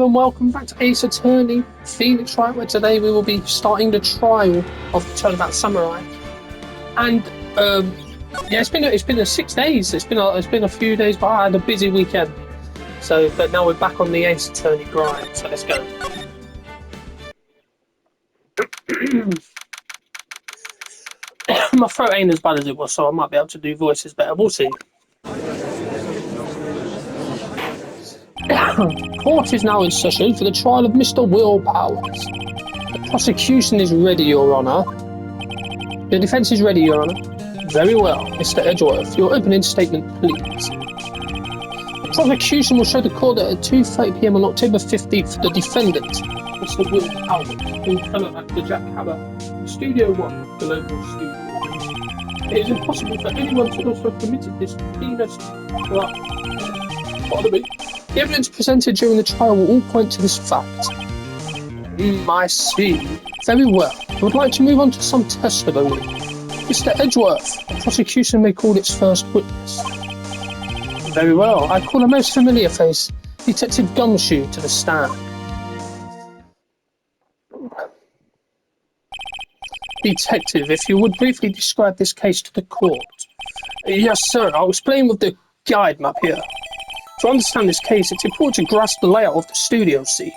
Hello and welcome back to Ace Attorney, Phoenix Wright, where today we will be starting the trial of the Turnabout Samurai. And yeah, it's been 6 days. It's been a few days, but I had a busy weekend. But now we're back on the Ace Attorney grind. So let's go. My throat ain't as bad as it was, so I might be able to do voices better. We'll see. Court is now in session for the trial of Mr. Will Powers. The prosecution is ready, Your Honour. The defence is ready, Your Honour. Very well, Mr. Edgeworth. Your opening statement, please. The prosecution will show the court that at 2:30 p.m. on October 15th, the defendant, Mr. Will Powers, who fell at the Jack Hammer, Studio 1, the local studio. It is impossible for anyone to also have committed this heinous crime. Pardon me. The evidence presented during the trial will all point to this fact. I see. Very well. I would like to move on to some testimony. Mr. Edgeworth, the prosecution may call its first witness. Very well. I call a most familiar face, Detective Gumshoe, to the stand. Detective, if you would briefly describe this case to the court. Yes, sir. I'll explain with the guide map here. To understand this case, it's important to grasp the layout of the studio C.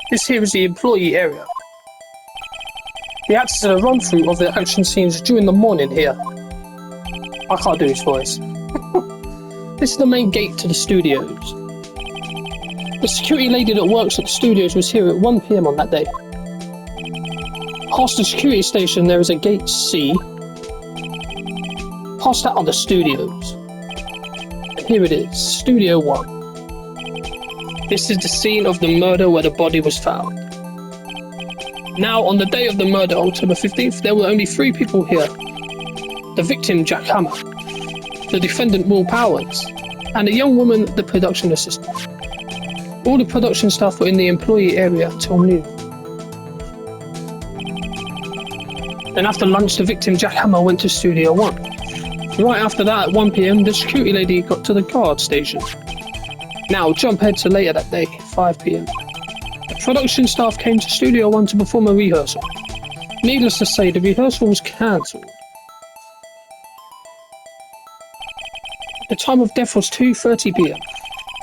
This here is the employee area. He acts as a run-through of the action scenes during the morning here. I can't do his voice. This is the main gate to the studios. The security lady that works at the studios was here at 1 p.m. on that day. Past the security station, there is a gate C. Past that are the studios. Here it is, Studio 1. This is the scene of the murder where the body was found. Now, on the day of the murder, October 15th, there were only 3 people here. The victim, Jack Hammer, the defendant, Will Powers, and a young woman, the production assistant. All the production staff were in the employee area till noon. Then after lunch, the victim, Jack Hammer, went to Studio 1. Right after that, at 1 p.m, the security lady got to the guard station. Now, jump ahead to later that day, 5 p.m. The production staff came to Studio 1 to perform a rehearsal. Needless to say, the rehearsal was cancelled. The time of death was 2:30 p.m.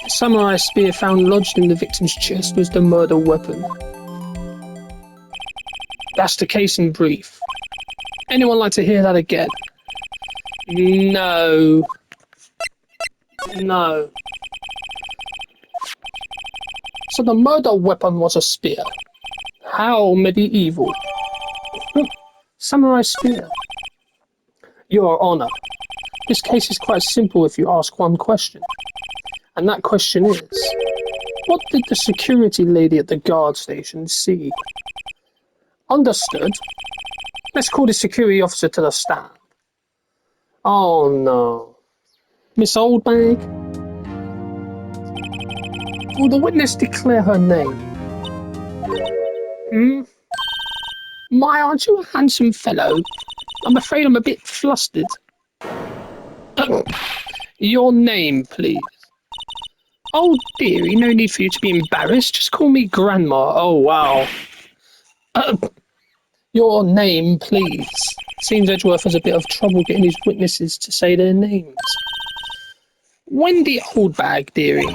The samurai spear found lodged in the victim's chest was the murder weapon. That's the case in brief. Anyone like to hear that again? No. So the murder weapon was a spear. How medieval. Samurai spear. Your Honour, this case is quite simple if you ask one question. And that question is, what did the security lady at the guard station see? Understood. Let's call the security officer to the stand. Oh no. Miss Oldbag? Will the witness declare her name? My, aren't you a handsome fellow? I'm afraid I'm a bit flustered. Your name, please. Oh dearie, no need for you to be embarrassed. Just call me Grandma. Oh wow. Your name, please. Seems Edgeworth has a bit of trouble getting his witnesses to say their names. Wendy Oldbag, dearie.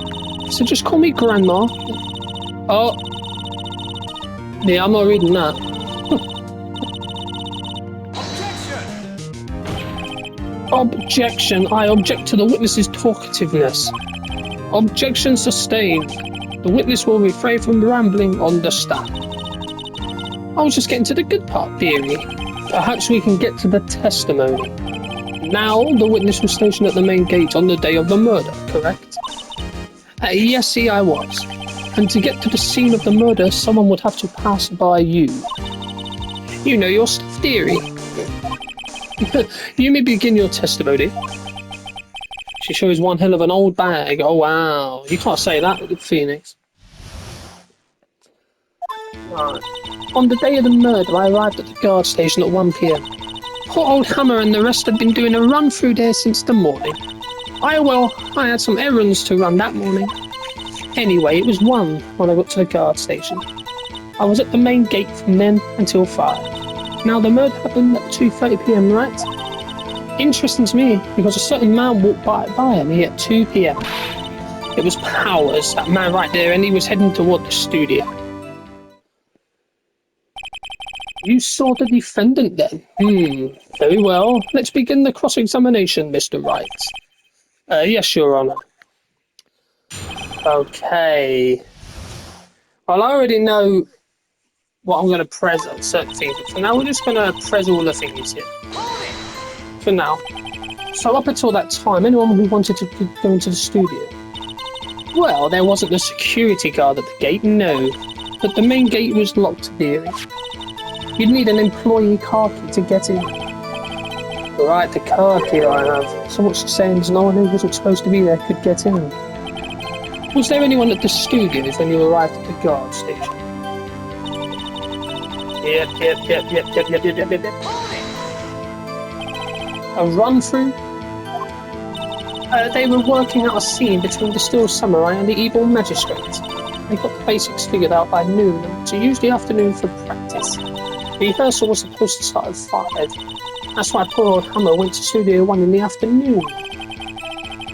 So just call me Grandma. Oh. Yeah, I'm not reading that. Objection. I object to the witness's talkativeness. Objection sustained. The witness will refrain from rambling on the stand. I was just getting to the good part, dearie. Perhaps we can get to the testimony. Now, the witness was stationed at the main gate on the day of the murder, correct? Yes, see, I was. And to get to the scene of the murder, someone would have to pass by you. You know your stuff, dearie. You may begin your testimony. She sure is one hell of an old bag. Oh, wow. You can't say that, Phoenix. Right. On the day of the murder, I arrived at the guard station at 1 p.m. Poor old Hammer and the rest had been doing a run through there since the morning. I had some errands to run that morning. Anyway, it was 1 when I got to the guard station. I was at the main gate from then until 5. Now, the murder happened at 2:30 p.m, right? Interesting to me, because a certain man walked by me at 2 p.m. It was Powers, that man right there, and he was heading toward the studio. You saw the defendant then? Very well. Let's begin the cross-examination, Mr. Wright. Yes, Your Honor. Okay. Well, I already know what I'm going to press on certain things. For now, we're just going to press all the things here. For now. So up until that time, anyone who wanted to go into the studio? Well, there wasn't a security guard at the gate, no. But the main gate was locked, dearie. You'd need an employee car key to get in. Right, the car key I have. So what she's saying is no one who wasn't supposed to be there could get in. Was there anyone at the studios when you arrived at the guard station? Yep. A run-through? They were working out a scene between the Steel Samurai and the evil magistrate. They got the basics figured out by noon, and to use the afternoon for practice. The rehearsal was supposed to start at 5. That's why poor old Hammer went to Studio 1 in the afternoon.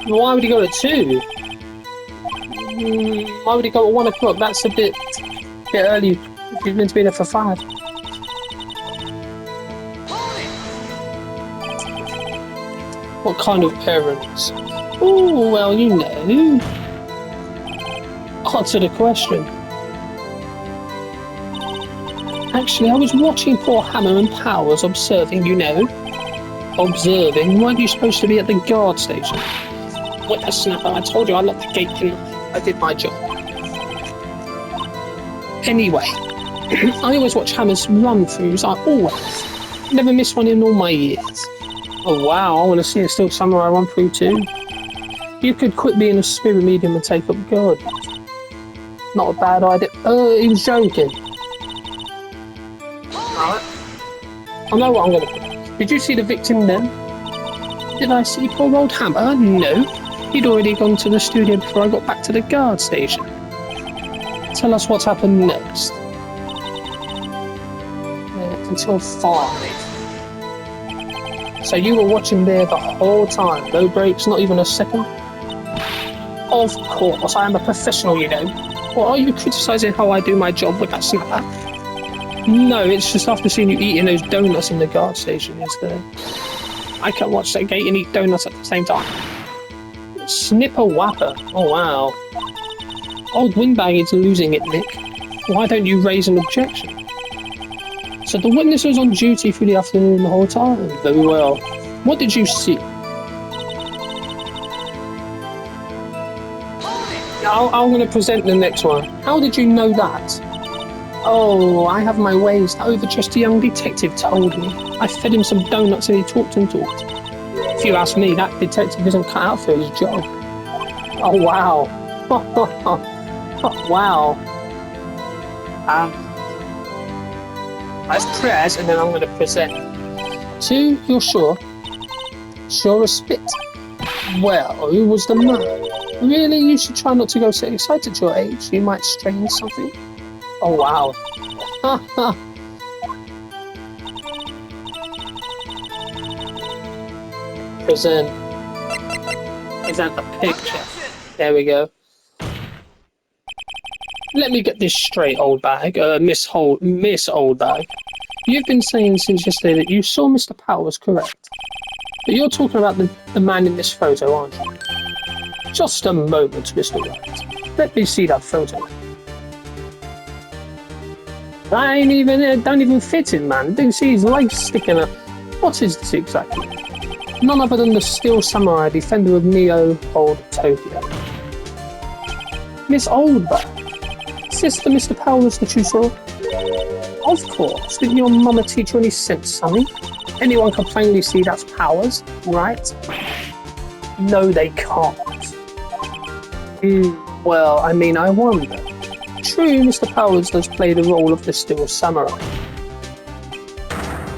Why would he go at 2? Why would he go at 1 o'clock? That's a bit early if he's meant to be there for 5. What kind of errands? Oh, well, you know. Answer the question. Actually, I was watching poor Hammer and Powers observing, you know. Observing? Weren't you supposed to be at the guard station? What a snapper, I told you I locked the gate and I did my job. Anyway, I always watch Hammer's run-throughs, I always. Never missed one in all my years. Oh wow, I want to see a Steel Samurai run through too. You could quit being a spirit medium and take up guard. Not a bad idea. He was joking. Alright. I know what I'm going to do. Did you see the victim then? Did I see poor old Hammer? No. He'd already gone to the studio before I got back to the guard station. Tell us what's happened next. Until 5. So you were watching there the whole time, no breaks, not even a second? Of course, I am a professional, you know. Or are you criticising how I do my job with that snapper? No, it's just after seeing you eating those donuts in the guard station yesterday. I can't watch that gate and eat donuts at the same time. Snipper Whapper, oh wow. Old Windbag is losing it, Nick. Why don't you raise an objection? So the witness was on duty through the afternoon the whole time? Very well. What did you see? I'm going to present the next one. How did you know that? Oh, I have my ways. That overdressed young detective told me. I fed him some donuts and he talked and talked. If you ask me, that detective isn't cut out for his job. Oh, wow. Wow. Let's press, and then I'm going to present. 2, you're sure? Sure as spit. Well, who was the man? Really, you should try not to go so excited at your age. You might strain something. Oh, wow. Present the picture. There we go. Let me get this straight, old bag. Miss Old Bag. You've been saying since yesterday that you saw Mr. Powers, correct? But you're talking about the man in this photo, aren't you? Just a moment, Mr. Wright. Let me see that photo. Don't even fit him, man. Didn't see his legs sticking up. What is this exactly? None other than the Steel Samurai, defender of Neo Old Tokyo. Miss Old Bag. Is this the Mr. Powers that you saw? Of course. Didn't your mama teach you any sense, sonny? Anyone can plainly see that's Powers, right? No, they can't. Well, I mean, I wonder. True, Mr. Powers does play the role of the Steel Samurai.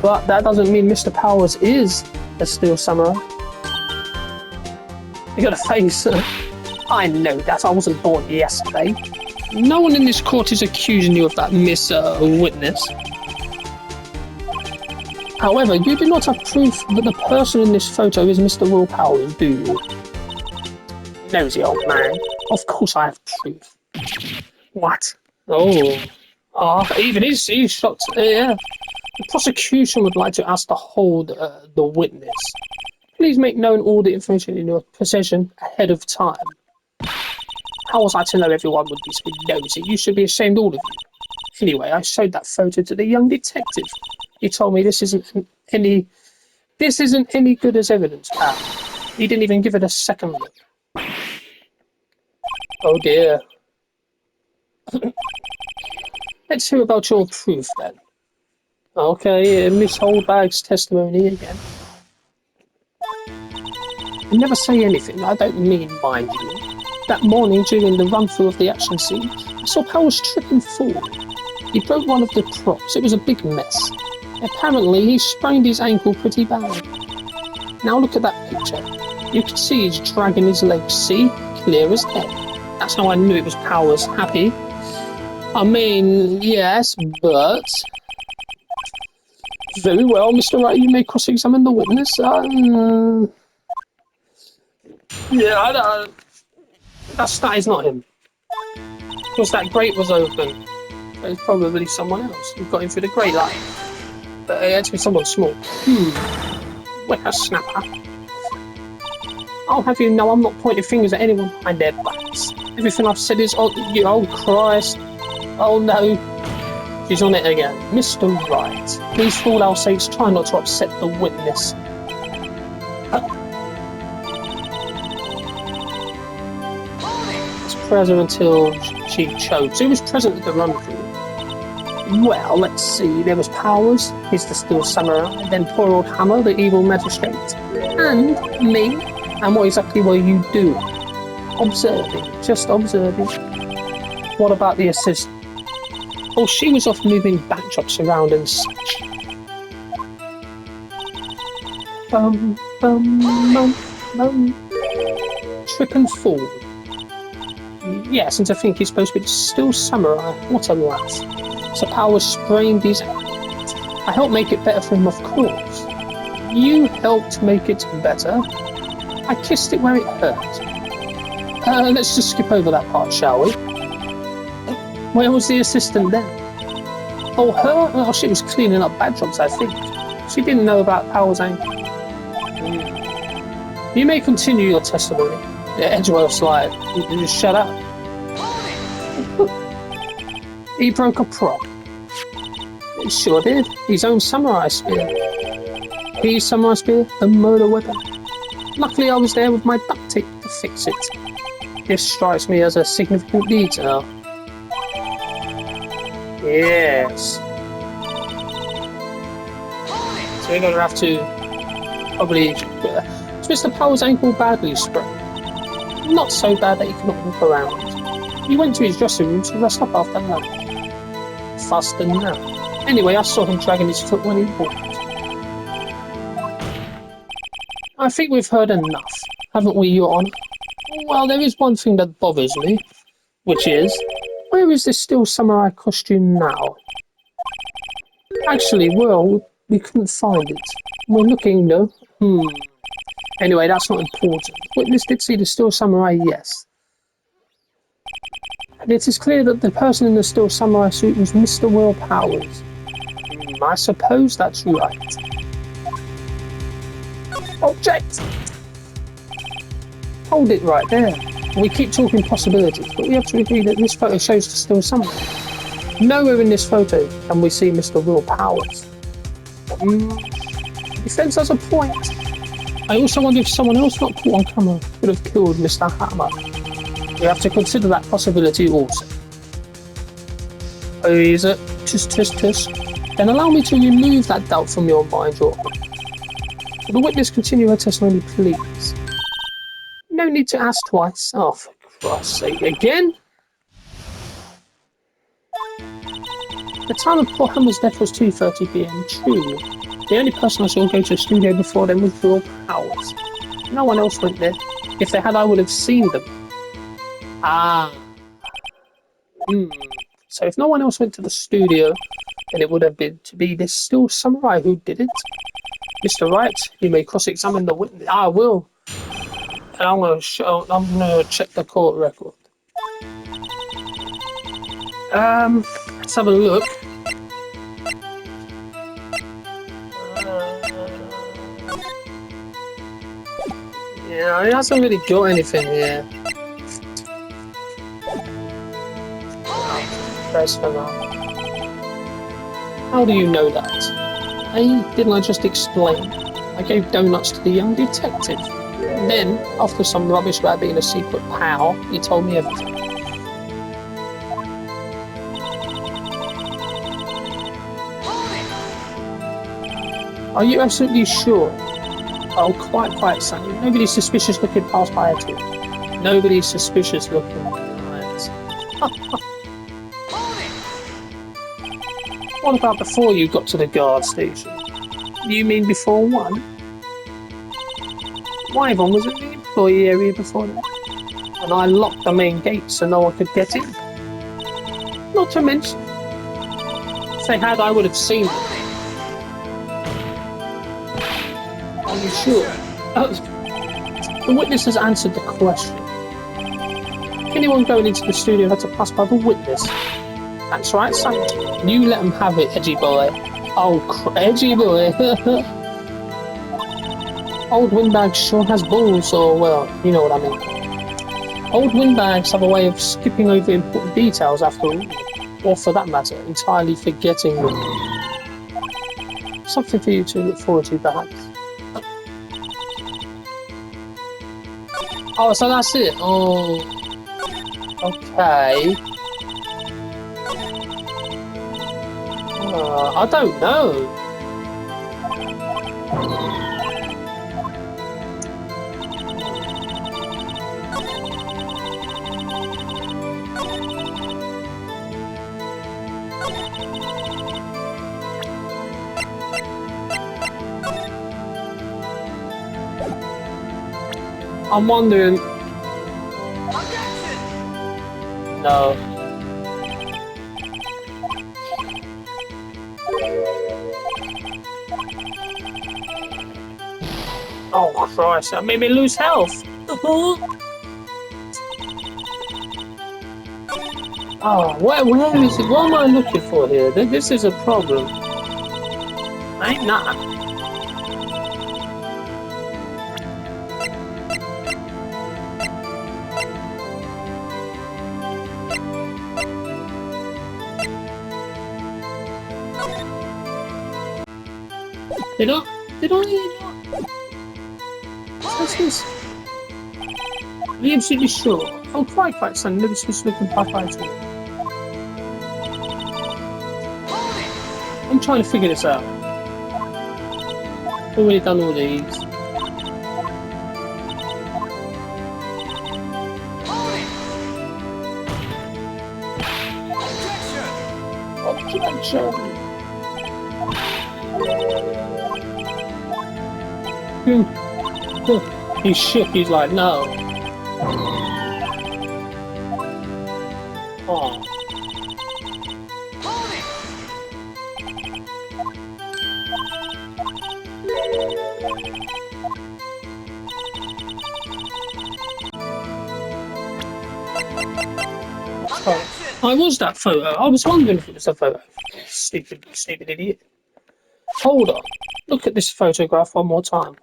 But that doesn't mean Mr. Powers is a Steel Samurai. You got a face. I know that. I wasn't born yesterday. No one in this court is accusing you of that, Miss Witness. However, you do not have proof that the person in this photo is Mr. Will Powers, do you? Nosy old man. Of course I have proof. What? Oh. Even he's shocked. Yeah. The prosecution would like to ask to hold the witness. Please make known all the information in your possession ahead of time. How was I to know everyone would be so nosy? You should be ashamed, all of you. Anyway, I showed that photo to the young detective. He told me this isn't any good as evidence, pal. He didn't even give it a second look. Oh dear. Let's hear about your proof then. Okay, Miss Holdbag's testimony again. I never say anything, I don't mean mind you. That morning during the run-through of the action scene, I saw Powers trip and fall. He broke one of the props, it was a big mess. Apparently, he sprained his ankle pretty bad. Now look at that picture. You can see he's dragging his legs, see? Clear as day. That's how I knew it was Powers. Happy? I mean, yes, but... Very well, Mr. Wright, you may cross-examine the witness. That is not him. Because that grate was open. It's probably someone else who got in through the grate, like. But it had to be someone small. Whippersnapper. I'll have you know I'm not pointing fingers at anyone behind their backs. Everything I've said is, oh Christ. Oh no. She's on it again. Mr. Wright, please for all our sakes try not to upset the witness. Was present until she choked. Who was present at the run-through? Well, let's see. There was Powers, he's the Steel Samurai, then poor old Hammer, the evil magistrate, and me. And what exactly were you doing? Observing, just observing. What about the assistant? Oh, she was off moving backdrops around and such. Trip and fall. Yes, and to think he's supposed to be the Steel Samurai. What a lass. So Powers sprained his ankle. I helped make it better for him, of course. You helped make it better? I kissed it where it hurt. Let's just skip over that part, shall we? Where was the assistant then? Oh, her? Oh, she was cleaning up backdrops, I think. She didn't know about Powers' ankle. You may continue your testimony. Edgeworth's like, you just shut up. He broke a prop. He sure did. His own samurai spear. His samurai spear, a murder weapon. Luckily I was there with my duct tape to fix it. This strikes me as a significant detail. Yes. So we're going to have to probably... Is Mr. Powers' ankle badly sprained? Not so bad that he couldn't walk around. He went to his dressing room to rest up after lunch. Faster now. Anyway, I saw him dragging his foot when he walked. I think we've heard enough, haven't we, Your Honour? Well, there is one thing that bothers me, which is, where is this Steel Samurai costume now? Actually, well, we couldn't find it. We're looking, no? Anyway, that's not important. Witness did see the Steel Samurai, yes. And it is clear that the person in the Steel Samurai suit was Mr. Will Powers. I suppose that's right. Object! Hold it right there. We keep talking possibilities, but we have to agree that this photo shows the Steel Samurai. Nowhere in this photo can we see Mr. Will Powers. Defense has a point. I also wonder if someone else not caught on camera could have killed Mr. Hammer. We have to consider that possibility also. Oh, is it? Tush. Then allow me to remove that doubt from your mind, Your Honour. Will the witness continue her testimony, please? No need to ask twice. Oh, for Christ's sake, again? The time of poor Hammer's death was 2:30 PM, true. The only person I saw go to the studio before them was Will Powers. No one else went there. If they had, I would have seen them. Ah. So if no one else went to the studio, then it would have been to be this still samurai who did it. Mr. Wright, you may cross-examine the witness. I will. And I'm gonna check the court record. Let's have a look. Yeah, he hasn't really got anything here. Press for now. How do you know that? Hey, didn't I just explain? I gave donuts to the young detective. And then, after some rubbish about being a secret pal, he told me everything. Are you absolutely sure? Oh, quite, Sonny. Nobody's suspicious looking past by at all. Nobody's suspicious looking. Right. What about before you got to the guard station? You mean before one? Wyvern was in the employee area before that. And I locked the main gate so no one could get in. Not to mention, if they had, I would have seen them. Are you sure? The witness has answered the question. Anyone going into the studio had to pass by the witness. That's right, son. You let him have it, edgy boy. Oh, edgy boy. Old windbags sure has balls, or, well, you know what I mean. Old windbags have a way of skipping over important details after all, or for that matter, entirely forgetting them. Something for you to look forward to, perhaps. Oh, so that's it. Oh, okay. I don't know. I'm wondering. No. Oh Christ! That made me lose health. Oh, where is it? What am I looking for here? This is a problem. Ain't that? Did I not? What's this? Are you absolutely sure? Oh, quite, son. Never supposed to look in Popeye at all. I'm trying to figure this out. Already done all these. Objection! He's shook, he's like, no. Oh. I was that photo. I was wondering if it was a photo. Stupid idiot. Hold on. Look at this photograph one more time.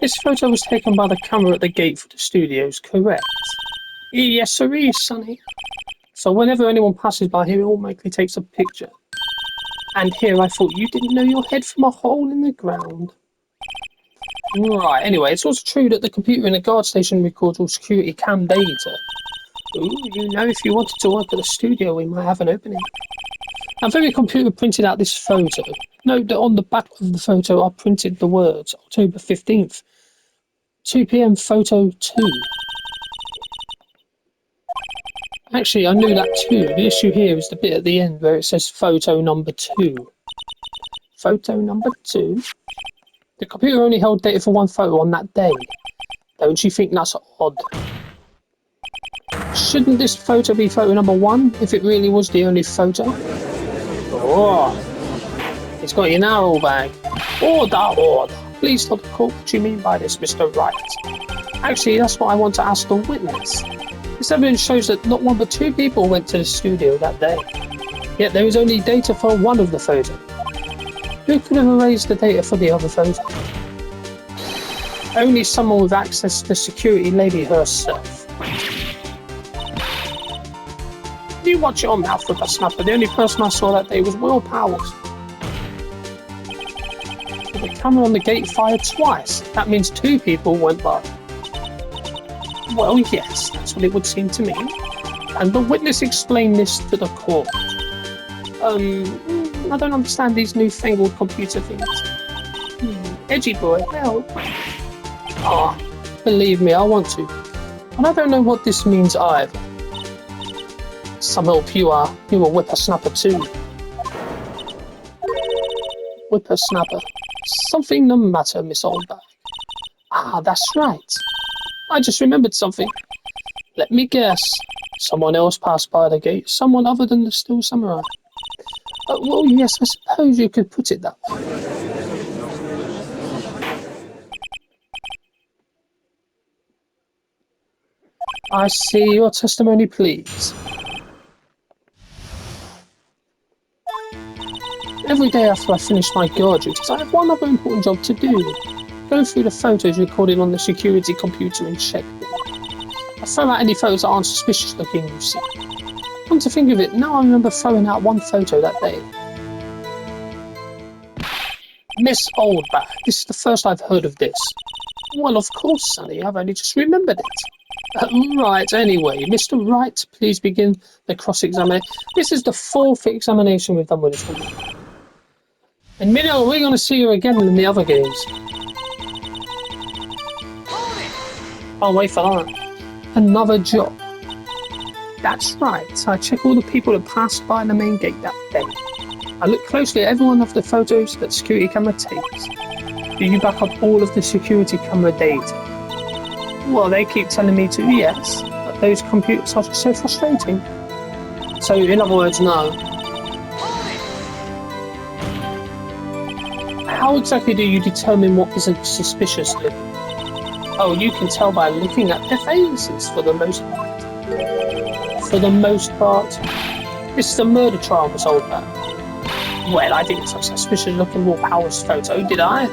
This photo was taken by the camera at the gate for the studios, correct? Yes, sir, Sonny. So whenever anyone passes by here, it automatically takes a picture. And here I thought you didn't know your head from a hole in the ground. Right, anyway, it's also true that the computer in the guard station records all security cam data. Ooh, you know, if you wanted to work at the studio, we might have an opening. Our very computer printed out this photo. Note that on the back of the photo I printed the words October 15th, 2 p.m. photo 2. Actually, I knew that too. The issue here is the bit at the end where it says photo number 2. Photo number 2? The computer only held data for one photo on that day. Don't you think that's odd? Shouldn't this photo be photo number 1 if it really was the only photo? Oh, it's got your narrow bag. Order. Please stop the court. What do you mean by this, Mr. Wright? Actually, that's what I want to ask the witness. This evidence shows that not one but 2 people went to the studio that day. Yet there is only data for one of the photos. Who could have erased the data for the other photo? Only someone with access to the security lady herself. You watch your mouth with a snapper. The only person I saw that day was Will Powers. The camera on the gate fired twice. That means 2 people went by. Well, yes, that's what it would seem to me. And the witness explained this to the court. I don't understand these newfangled computer things. Edgy boy, help. Believe me, I want to. And I don't know what this means either. Some help you are. You're a whippersnapper too. Whippersnapper. Something the matter, Miss Oldbag? That's right. I just remembered something. Let me guess. Someone else passed by the gate. Someone other than the Still Samurai. Well, yes, I suppose you could put it that way. I see. Your testimony, please. Every day after I finish my guard duties, I have one other important job to do. Go through the photos recorded on the security computer and check them. I throw out any photos that aren't suspicious looking, you see. Come to think of it, now I remember throwing out one photo that day. Miss Oldbag, this is the first I've heard of this. Well, of course, Sonny, I've only just remembered it. Right, anyway, Mr. Wright, please begin the cross-examination. This is the 4th examination we've done with this woman. In a minute, we're going to see her again in the other games. I'll wait for that. Another job. That's right, I check all the people that passed by the main gate that day. I look closely at every one of the photos that security camera takes. Do you back up all of the security camera data? Well, they keep telling me to, yes, but those computers are just so frustrating. So, in other words, no. How exactly do you determine what isn't suspicious? Oh, you can tell by looking at their faces, for the most part. For the most part. This is a murder trial, Miss Oldbag. Well, I didn't such suspicious looking Will Powers photo, did I?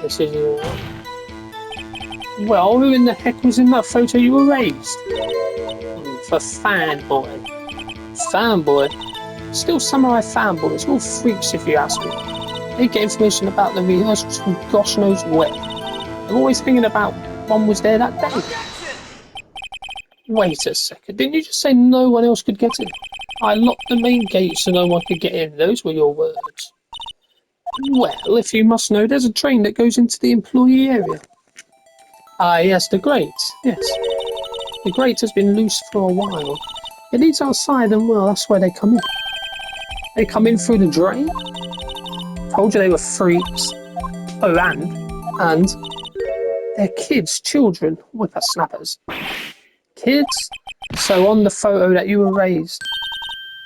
This is well, who in the heck was in that photo you erased? For fanboy. Fanboy? Still Samurai fanboys, all freaks if you ask me. They get information about the rehearsals from gosh knows where. They're always thinking about one was there that day. Wait a second, didn't you just say no one else could get in? I locked the main gate so no one could get in, those were your words. Well, if you must know, there's a train that goes into the employee area. Yes, the grate, yes. The grate has been loose for a while. It leads outside and, well, that's where they come in. They come in through the drain? Told you they were freaks. Oh, and they're kids, children, whippersnappers. Kids? So on the photo that you erased,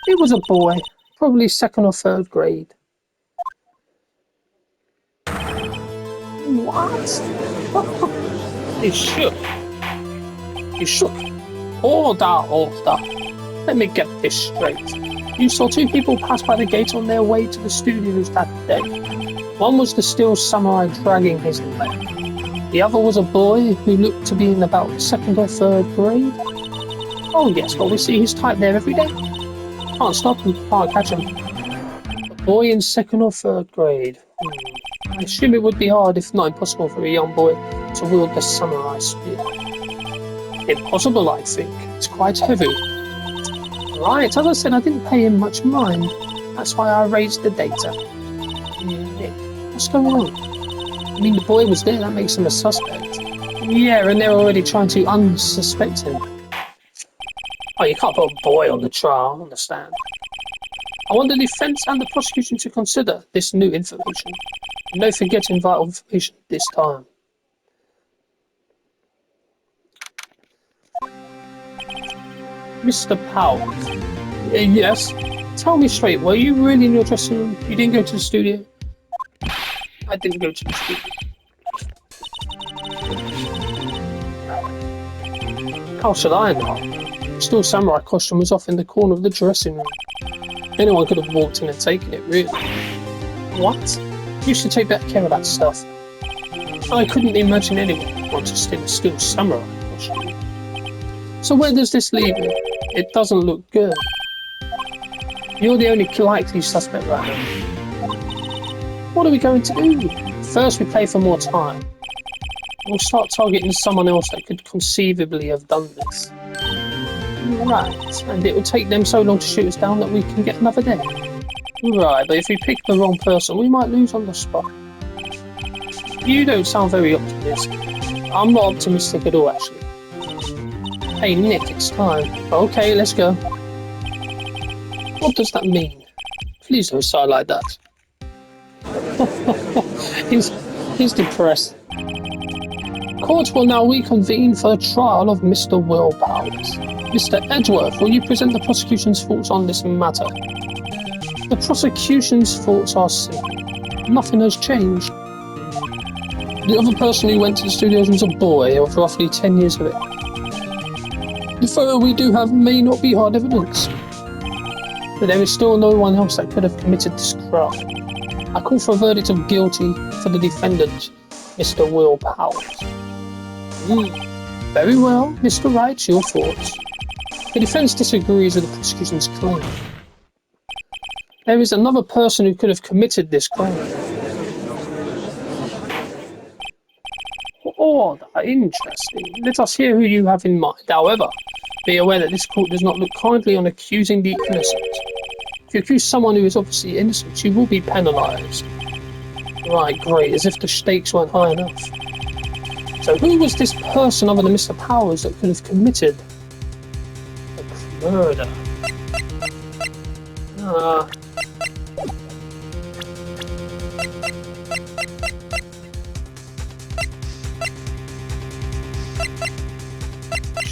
it was a boy, probably 2nd or 3rd grade. What? You shook. You shook. Order. Let me get this straight. You saw 2 people pass by the gate on their way to the studios that day. One was the Still Samurai dragging his leg. The other was a boy who looked to be in about 2nd or 3rd grade. Oh yes, well we see his type there every day. Can't stop him, can't catch him. A boy in 2nd or 3rd grade. I assume it would be hard, if not impossible, for a young boy to wield the samurai spear. Impossible, I think. It's quite heavy. Right, as I said, I didn't pay him much mind. That's why I raised the data. What's going on? I mean, the boy was there, that makes him a suspect. Yeah, and they're already trying to unsuspect him. Oh, you can't put a boy on the trial, I understand. I want the defence and the prosecution to consider this new information. No forgetting vital information this time. Mr. Powers. Yes? Tell me straight, were you really in your dressing room? You didn't go to the studio? I didn't go to the studio. How should I know? Still samurai costume was off in the corner of the dressing room. Anyone could have walked in and taken it, really. What? You should take better care of that stuff. I couldn't imagine anyone want to steal a still samurai costume. So where does this leave me? It doesn't look good. You're the only likely suspect right now. What are we going to do? First we play for more time. We'll start targeting someone else that could conceivably have done this. Right, and it will take them so long to shoot us down that we can get another day. Right, but if we pick the wrong person, we might lose on the spot. You don't sound very optimistic. I'm not optimistic at all, actually. Hey Nick, it's time. Okay, let's go. What does that mean? Please don't sigh like that. he's depressed. Court will now reconvene for the trial of Mr. Will Powers. Mr. Edgeworth, will you present the prosecution's thoughts on this matter? The prosecution's thoughts are simple. Nothing has changed. The other person who went to the studios was a boy of roughly 10 years of age. The photo we do have may not be hard evidence, but there is still no one else that could have committed this crime. I call for a verdict of guilty for the defendant, Mr. Will Powers. Very well, Mr. Wright, your thoughts. The defence disagrees with the prosecution's claim. There is another person who could have committed this crime. Oh, interesting. Let us hear who you have in mind. However, be aware that this court does not look kindly on accusing the innocent. If you accuse someone who is obviously innocent, you will be penalised. Right, great, as if the stakes weren't high enough. So who was this person other than Mr. Powers that could have committed a murder?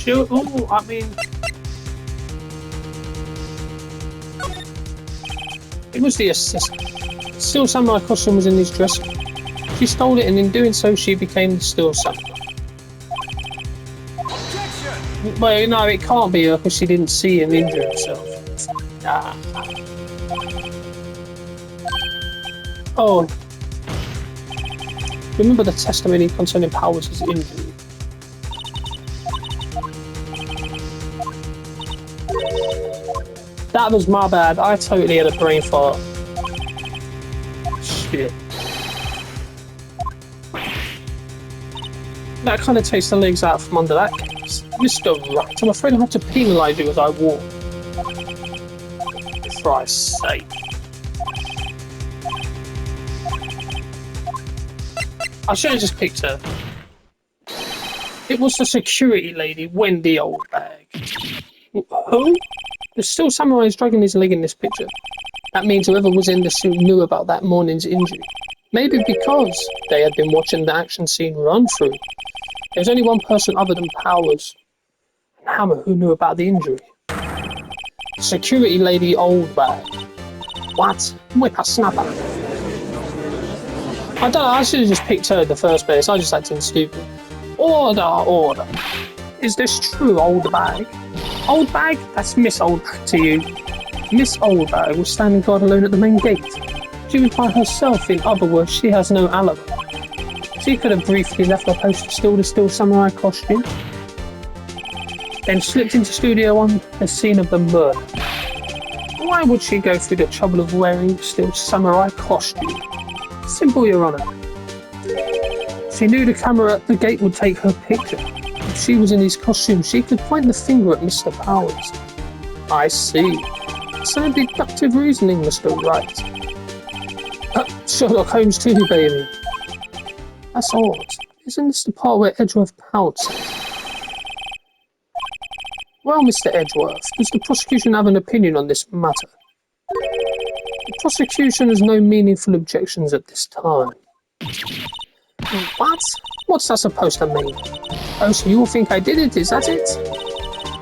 Sure, oh, I mean... It was the assistant. Steel samurai costume was in his dresser. She stole it, and in doing so, she became the steel samurai. Well, no, it can't be her because she didn't see him injure himself. Oh. Remember the testimony concerning Powers' injury? That was my bad. I totally had a brain fart. Shit. That kind of takes the legs out from under that case. Mr. Wright, I'm afraid I'll have to penalise you as I walk. For Christ's sake. I should have just picked her. It was the security lady, Wendy Oldbag. Who? There's still samurais dragging his leg in this picture. That means whoever was in the suit knew about that morning's injury. Maybe because they had been watching the action scene run through. There's only one person other than Powers and Hammer who knew about the injury. Security lady Oldbag. What? Whippersnapper. I don't know, I should have just picked her in the first place. I just acted stupid. Order, order. Is this true, Oldbag? Oldbag? That's Miss Oldbag to you. Miss Oldbag was standing guard alone at the main gate. She would by herself, in other words, she has no alibi. She could have briefly left her post to steal the Steel Samurai costume, then slipped into Studio 1 the scene of the murder. Why would she go through the trouble of wearing the Steel Samurai costume? Simple, Your Honour. She knew the camera at the gate would take her picture. If she was in his costume, she could point the finger at Mr. Powers. I see. So deductive reasoning, Mr. Wright. Sherlock Holmes too, baby. That's odd. Isn't this the part where Edgeworth pouts? Well, Mr. Edgeworth, does the prosecution have an opinion on this matter? The prosecution has no meaningful objections at this time. What? What's that supposed to mean? Oh, so you think I did it, is that it?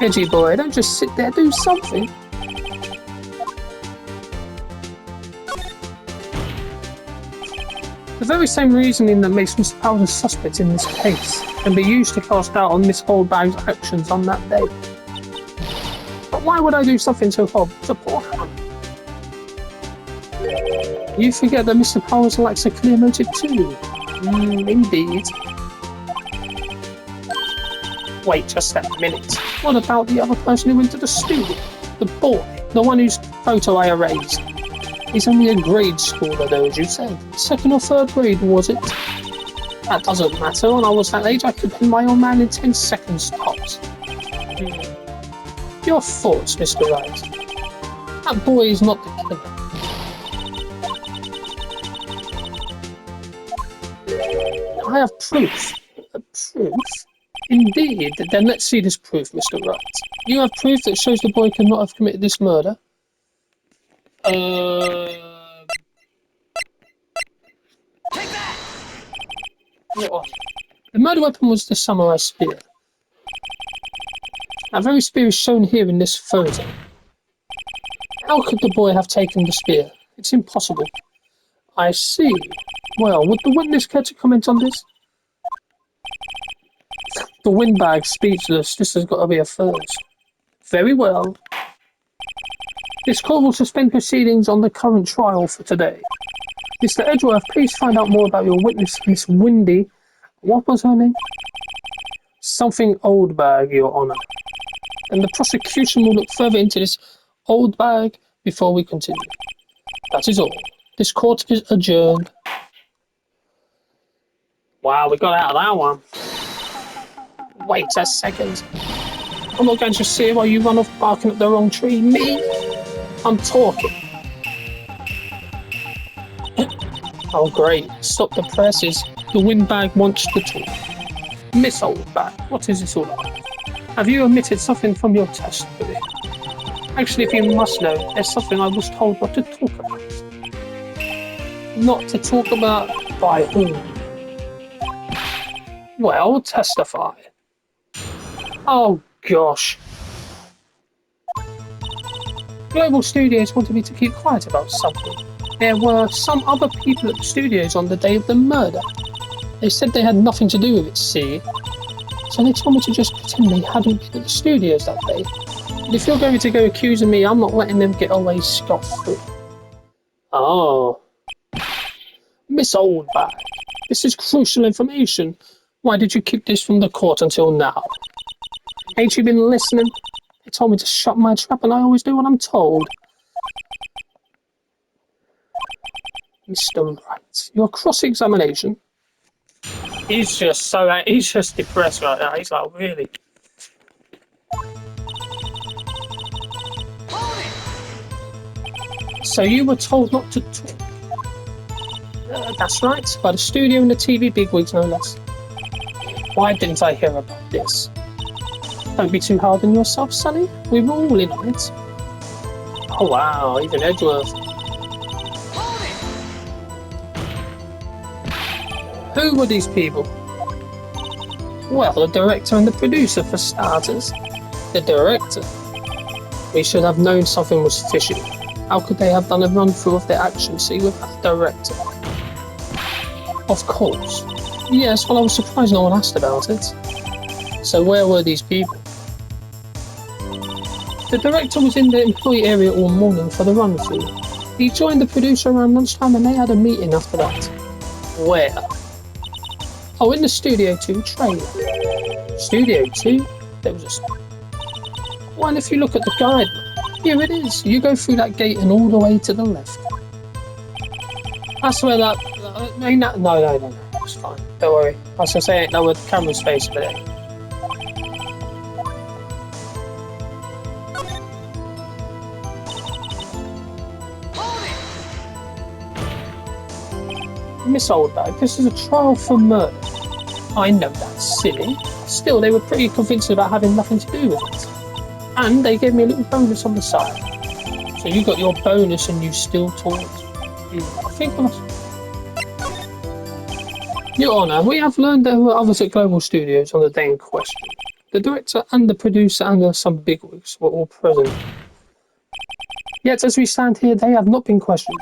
Edgy boy, don't just sit there, do something. The very same reasoning that makes Mr. Powers a suspect in this case can be used to cast doubt on Miss Holdbag's actions on that day. But why would I do something so horrible to poor Hannah? You forget that Mr. Powers lacks a clear motive too. Indeed. Wait just a minute. What about the other person who went to the studio? The boy, the one whose photo I erased. He's only a grade schooler though, as you said. Second or third grade, was it? That doesn't matter. When I was that age, I could pin my own man in 10 seconds tops. Your thoughts, Mr. Wright. That boy is not the killer. I have proof. Proof? Indeed. Then let's see this proof, Mr. Wright. You have proof that shows the boy could not have committed this murder? Take that! What? The murder weapon was the samurai spear. That very spear is shown here in this photo. How could the boy have taken the spear? It's impossible. I see. Well, would the witness care to comment on this? The windbag's speechless. This has got to be a first. Very well. This court will suspend proceedings on the current trial for today. Mr. Edgeworth, please find out more about your witness, Miss Windy. What was her name? Something Oldbag, Your Honour. And the prosecution will look further into this Oldbag before we continue. That is all. This court is adjourned. Wow, we got out of that one. Wait a second. I'm not going to see while you run off barking up the wrong tree. Me? I'm talking. Oh great, stop the presses. The windbag wants to talk. Miss Oldbag, what is this all about? Have you omitted something from your testimony? Actually, if you must know, there's something I was told not to talk about. Not to talk about by whom? Well, testify. Oh gosh. Global Studios wanted me to keep quiet about something. There were some other people at the studios on the day of the murder. They said they had nothing to do with it, see? So they told me to just pretend they hadn't been at the studios that day. But if you're going to go accusing me, I'm not letting them get away scot-free. Oh. Miss Oldbag, this is crucial information. Why did you keep this from the court until now? Ain't you been listening? They told me to shut my trap and I always do what I'm told. Mr. Wright, your cross-examination. He's just depressed right now. He's like, really? So you were told not to talk? That's right, by the studio and the TV bigwigs, no less. Why didn't I hear about this? Don't be too hard on yourself, Sonny. We were all in on it. Oh wow, even Edgeworth. Who were these people? Well, the director and the producer, for starters. The director? We should have known something was fishy. How could they have done a run-through of their action scene without the director? Of course. Yes, well, I was surprised no one asked about it. So where were these people? The director was in the employee area all morning for the run-through. He joined the producer around lunchtime and they had a meeting after that. Where? Oh, in the Studio 2 trailer. Studio 2? There was a... Well, if you look at the guide, here it is. You go through that gate and all the way to the left. That's where that... No. It's fine. Don't worry. I was going to say, ain't no where the camera's facing, but anyway. Miss Oldbag, this is a trial for murder. I know that's silly. Still, they were pretty convinced about having nothing to do with it. And they gave me a little bonus on the side. So you got your bonus and you still talked. I think I must... Your Honour, we have learned there were others at Global Studios on the day in question. The director and the producer and some bigwigs were all present. Yet, as we stand here, they have not been questioned.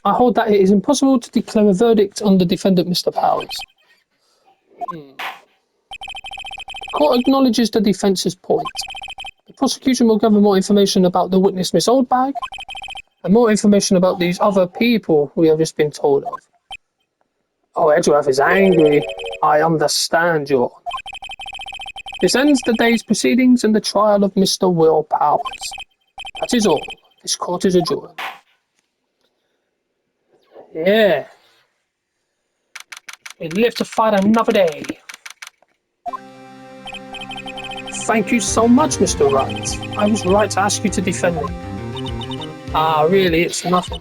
I hold that it is impossible to declare a verdict on the defendant, Mr. Powers. The court acknowledges the defence's point. The prosecution will gather more information about the witness, Miss Oldbag, and more information about these other people we have just been told of. Oh, Edgeworth is angry. I understand, Your Honour. This ends the day's proceedings and the trial of Mr. Will Powers. That is all. This court is adjourned. Yeah. We live to fight another day. Thank you so much, Mr. Wright. I was right to ask you to defend me. Really, it's nothing.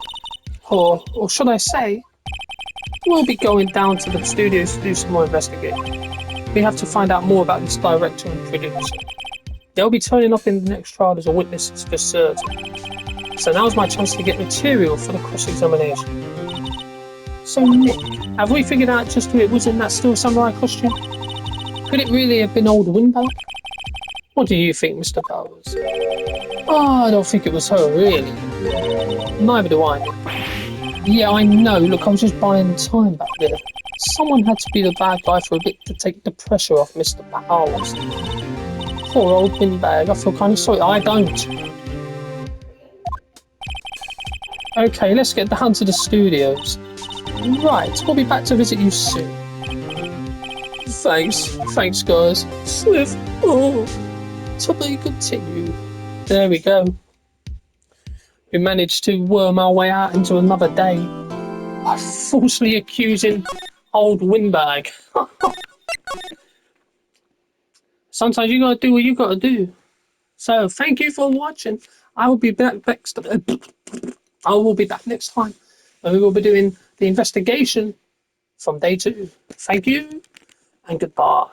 Or should I say, we'll be going down to the studios to do some more investigating. We have to find out more about this director and producer. They'll be turning up in the next trial as a witness for certain. So now's my chance to get material for the cross-examination. So Nick, have we figured out just who it was in that Steel Samurai costume? Could it really have been old Windbag? What do you think, Mr. Powers? I don't think it was her, really. Neither do I. Yeah, I know. Look, I was just buying time back there. Someone had to be the bad guy for a bit to take the pressure off Mr. Powers. Poor old Windbag. I feel kind of sorry. I don't. Okay, let's get down to the studios. Right, we'll be back to visit you soon. Thanks, guys. Swift. To be continued. There we go. We managed to worm our way out into another day by falsely accusing old Windbag. Sometimes you gotta do what you gotta do. So thank you for watching. I will be back next. I will be back next time, and we will be doing the investigation from day 2. Thank you, and goodbye.